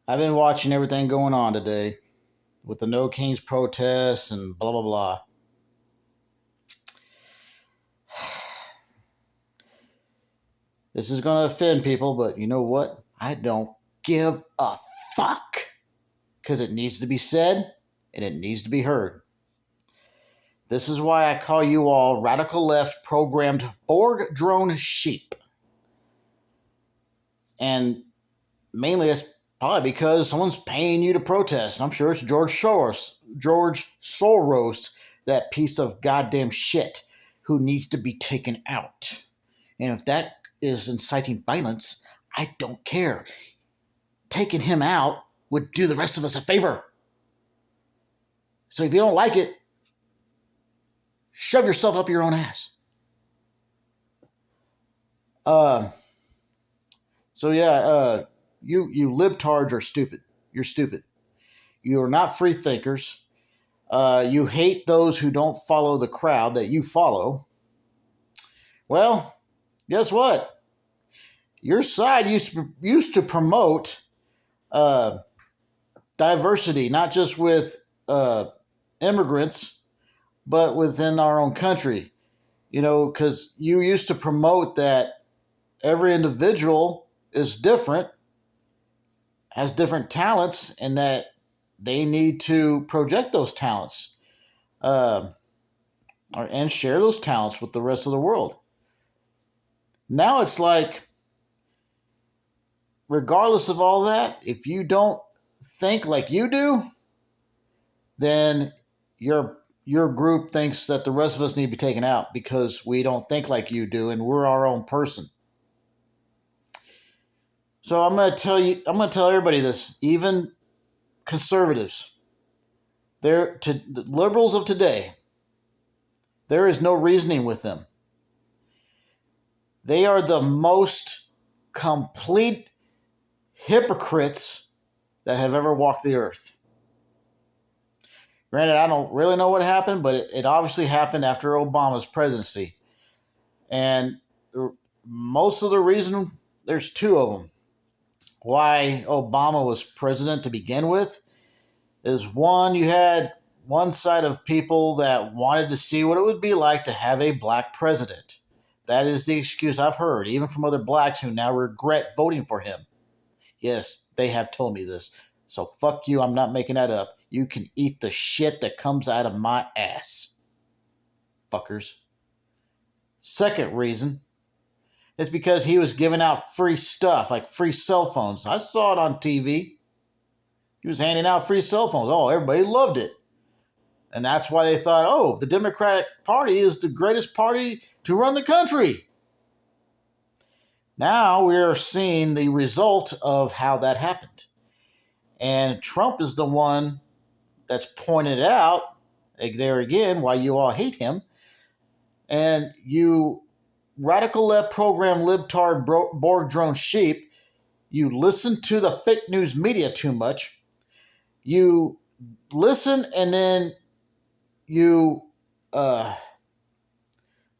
I've been watching everything going on today with the No Kings protests and blah, blah, blah. This is going to offend people, but you know what? I don't give a fuck because it needs to be said and it needs to be heard. This is why I call you all radical left programmed Borg drone sheep. And mainly it's probably because someone's paying you to protest. I'm sure it's George Soros, that piece of goddamn shit who needs to be taken out. And if that is inciting violence, I don't care. Taking him out would do the rest of us a favor. So if you don't like it, shove yourself up your own ass. You libtards are stupid. You're stupid. You are not free thinkers. You hate those who don't follow the crowd that you follow. Well, guess what? Your side used to promote diversity, not just with immigrants, but within our own country. You know, because you used to promote that every individual is different, has different talents, and that they need to project those talents and share those talents with the rest of the world. Now it's like, regardless of all that, if you don't think like you do, then your group thinks that the rest of us need to be taken out because we don't think like you do and we're our own person. So I'm going to tell everybody this, even conservatives, the liberals of today, there is no reasoning with them. They are the most complete hypocrites that have ever walked the earth. Granted, I don't really know what happened, but it obviously happened after Obama's presidency. And most of the reason, there's two of them, why Obama was president to begin with, is one, you had one side of people that wanted to see what it would be like to have a black president. That is the excuse I've heard, even from other blacks who now regret voting for him. Yes, they have told me this. So fuck you, I'm not making that up. You can eat the shit that comes out of my ass. Fuckers. Second reason is because he was giving out free stuff, like free cell phones. I saw it on TV. He was handing out free cell phones. Oh, everybody loved it. And that's why they thought, oh, the Democratic Party is the greatest party to run the country. Now we are seeing the result of how that happened. And Trump is the one that's pointed out, there again, why you all hate him. And you radical left program libtard Borg drone sheep, you listen to the fake news media too much. You listen and then you,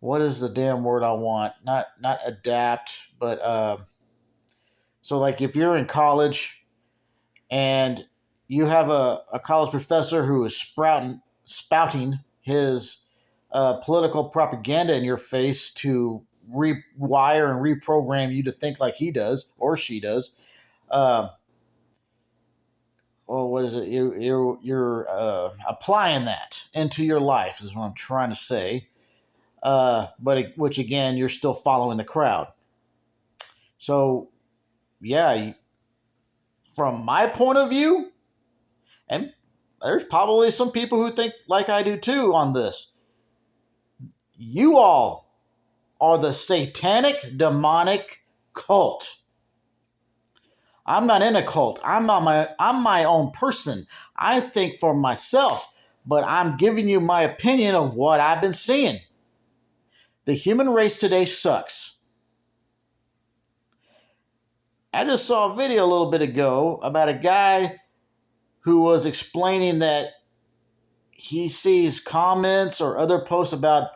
what is the damn word I want? Not adapt, but so like if you're in college and you have a college professor who is spouting his political propaganda in your face to rewire and reprogram you to think like he does or she does. What is it? You're applying that into your life is what I'm trying to say. Which again, you're still following the crowd. So, yeah, from my point of view, and there's probably some people who think like I do too on this. You all are the satanic, demonic cult. I'm not in a cult. I'm my own person. I think for myself, but I'm giving you my opinion of what I've been seeing. The human race today sucks. I just saw a video a little bit ago about a guy who was explaining that he sees comments or other posts about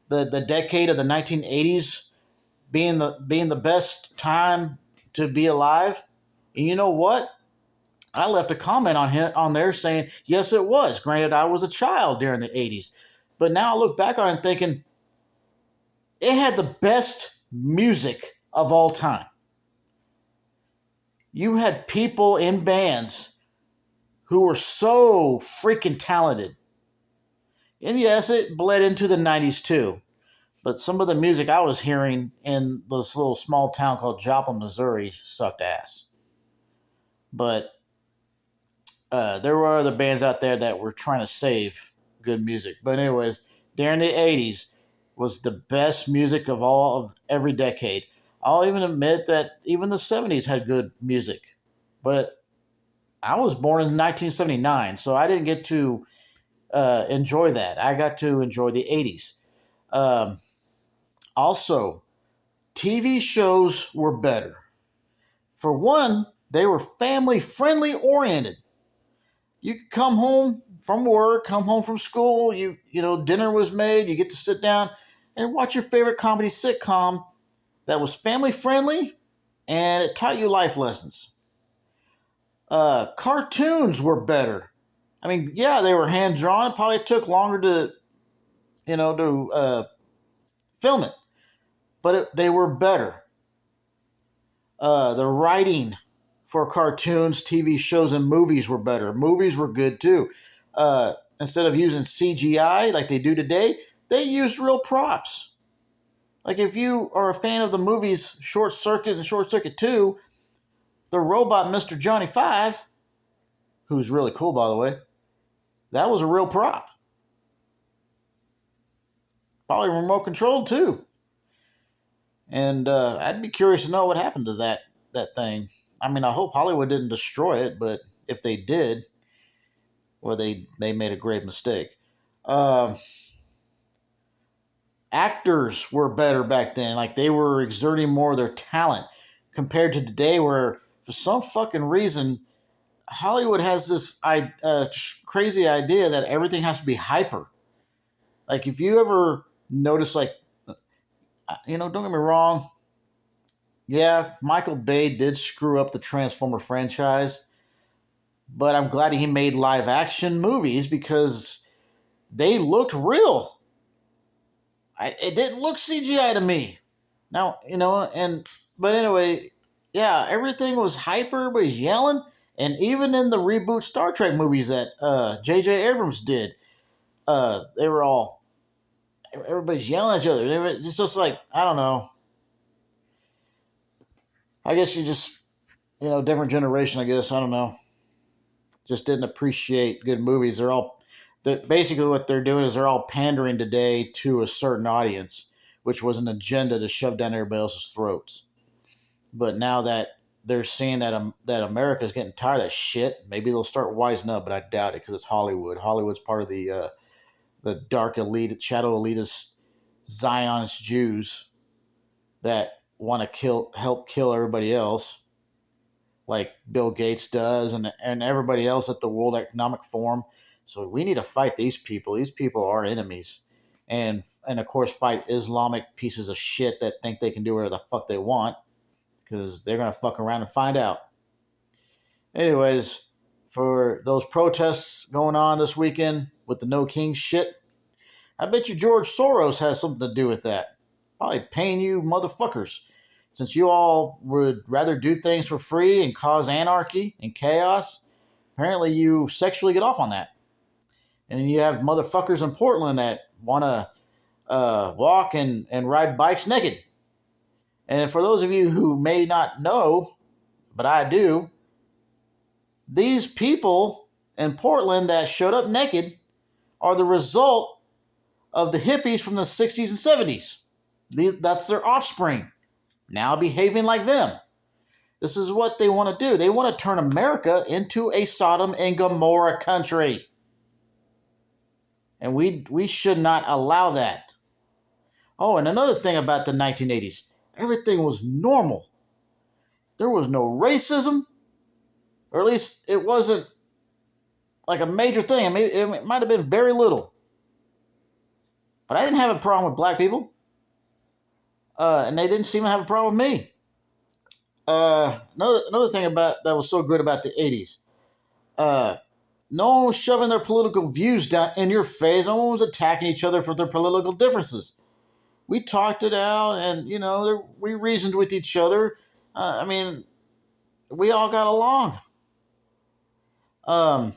the decade of the 1980s being the best time to be alive. And you know what? I left a comment on there saying, yes, it was. Granted, I was a child during the 80s. But now I look back on it thinking, it had the best music of all time. You had people in bands who were so freaking talented. And yes, it bled into the 90s too. But some of the music I was hearing in this little small town called Joplin, Missouri sucked ass. But there were other bands out there that were trying to save good music. But anyways, during the 80s was the best music of all of every decade. I'll even admit that even the 70s had good music. But I was born in 1979, so I didn't get to enjoy that. I got to enjoy the 80s. Um, Also, TV shows were better. For one, they were family friendly oriented. You could come home from work, come home from school, dinner was made, you get to sit down and watch your favorite comedy sitcom that was family friendly and it taught you life lessons. Cartoons were better. I mean, yeah, they were hand drawn. It probably took longer to film it, but they were better. The writing for cartoons, TV shows, and movies were better. Movies were good too. Instead of using CGI like they do today, they used real props. Like if you are a fan of the movies Short Circuit and Short Circuit 2, the robot Mr. Johnny Five, who's really cool by the way, that was a real prop. Probably remote controlled too. And I'd be curious to know what happened to that thing. I mean, I hope Hollywood didn't destroy it, but if they did, well, they made a grave mistake. Um, Actors were better back then. Like they were exerting more of their talent compared to today, where for some fucking reason Hollywood has this crazy idea that everything has to be hyper. Like if you ever notice, like don't get me wrong, yeah, Michael Bay did screw up the Transformer franchise, but I'm glad he made live action movies because they looked real. It didn't look CGI to me. Now, but anyway, yeah, everything was hyper, everybody's yelling. And even in the reboot Star Trek movies that J.J. Abrams did, they were all, everybody's yelling at each other. It's just like, I don't know. I guess you just, different generation, I guess. I don't know. Just didn't appreciate good movies. Basically what they're doing is they're all pandering today to a certain audience, which was an agenda to shove down everybody else's throats. But now that they're seeing that America's getting tired of that shit, maybe they'll start wising up. But I doubt it because it's Hollywood. Hollywood's part of the dark elite, shadow elitist Zionist Jews that want to help kill everybody else, like Bill Gates does, and everybody else at the World Economic Forum. So we need to fight these people. These people are enemies. And of course fight Islamic pieces of shit that think they can do whatever the fuck they want, because they're going to fuck around and find out. Anyways, for those protests going on this weekend with the No King shit, I bet you George Soros has something to do with that. Probably paying you motherfuckers. Since you all would rather do things for free and cause anarchy and chaos, apparently you sexually get off on that. And you have motherfuckers in Portland that want to walk and ride bikes naked. And for those of you who may not know, but I do, these people in Portland that showed up naked are the result of the hippies from the 60s and 70s. That's their offspring, now behaving like them. This is what they want to do. They want to turn America into a Sodom and Gomorrah country. And we should not allow that. Oh, and another thing about the 1980s, everything was normal. There was no racism, or at least it wasn't like a major thing. I mean, it might have been very little. But I didn't have a problem with black people. And they didn't seem to have a problem with me. Another thing about that was so good about the 80s. Uh, no one was shoving their political views down in your face. No one was attacking each other for their political differences. We talked it out, and we reasoned with each other. We all got along. Um,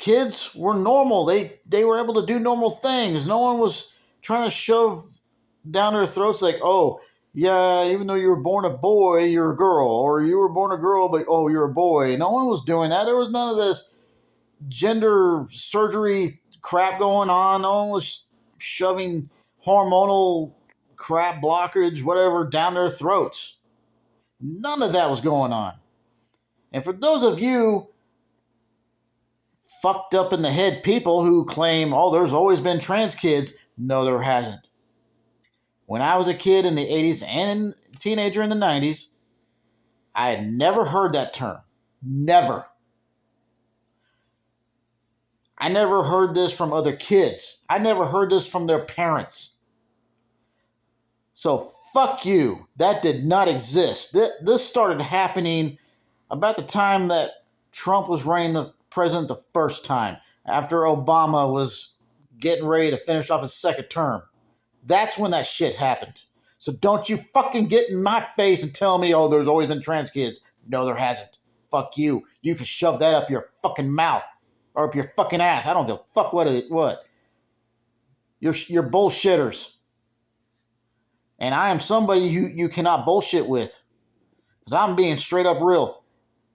Kids were normal. They were able to do normal things. No one was trying to shove down their throats like, oh, yeah, even though you were born a boy, you're a girl, or you were born a girl, but oh, you're a boy. No one was doing that. There was none of this gender surgery crap going on. No one was shoving hormonal crap, blockage, whatever, down their throats. None of that was going on. And for those of you fucked up in the head people who claim, oh, there's always been trans kids, no, there hasn't. When I was a kid in the 80s and a teenager in the 90s, I had never heard that term. Never. I never heard this from other kids. I never heard this from their parents. So fuck you. That did not exist. This started happening about the time that Trump was running the president the first time, after Obama was getting ready to finish off his second term. That's when that shit happened. So don't you fucking get in my face and tell me, oh, there's always been trans kids. No, there hasn't. Fuck you. You can shove that up your fucking mouth or up your fucking ass. I don't give a fuck what. You're bullshitters. And I am somebody who you cannot bullshit with. Because I'm being straight up real.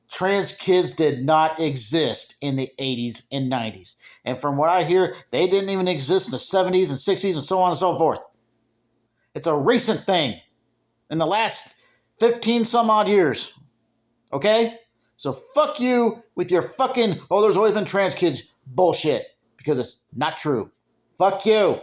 Trans kids did not exist in the 80s and 90s. And from what I hear, they didn't even exist in the 70s and 60s and so on and so forth. It's a recent thing in the last 15 some odd years. Okay? So fuck you with your fucking, oh, there's always been trans kids bullshit. Because it's not true. Fuck you.